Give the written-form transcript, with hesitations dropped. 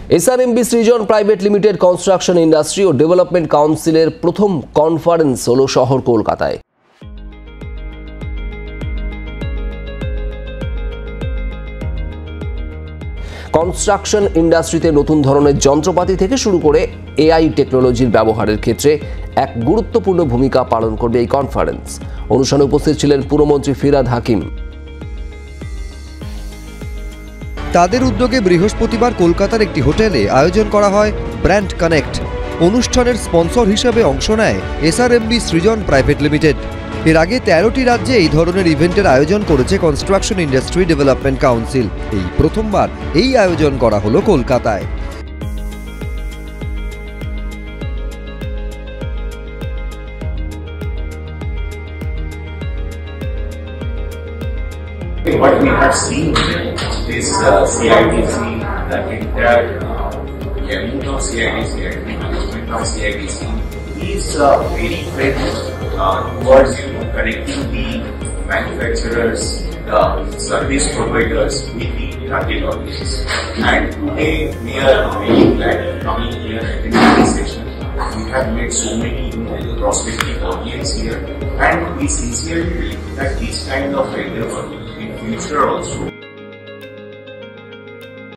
SRMB সৃজন private limited construction industry ও development কাউন্সিলের প্রথম conference হলো শহর কলকাতায়। কনস্ট্রাকশন ইন্ডাস্ট্রিতে নতুন ধরনের যন্ত্রপাতি থেকে শুরু করে AI টেকনোলজির ব্যবহারের ক্ষেত্রে এক গুরুত্বপূর্ণ ভূমিকা পালন করবে এই কনফারেন্স। অনুষ্ঠানে উপস্থিত ছিলেন পুরমন্ত্রী ফিরহাদ হাকিম। তাদের উদ্যোগে বৃহস্পতিবার কলকাতার একটি হোটেলে আয়োজন করা হয় ব্র্যান্ড কানেক্ট। অনুষ্ঠানের স্পন্সর হিসেবে অংশ নেয় SRMB সৃজন প্রাইভেট লিমিটেড। এর আগে 13টি রাজ্যে এই ধরনের ইভেন্টের আয়োজন করেছে কনস্ট্রাকশন ইন্ডাস্ট্রি ডেভেলপমেন্ট কাউন্সিল। এই প্রথমবার এই আয়োজন করা হলো কলকাতায়। What we have seen is CIDC, the entire unit of CIDC, management of CIDC is very friendly towards connecting the manufacturers, the service providers with the target audience. And today we are very glad coming here in this session. We have met so many prospective audience here, and we sincerely believe that this kind of endeavor in future also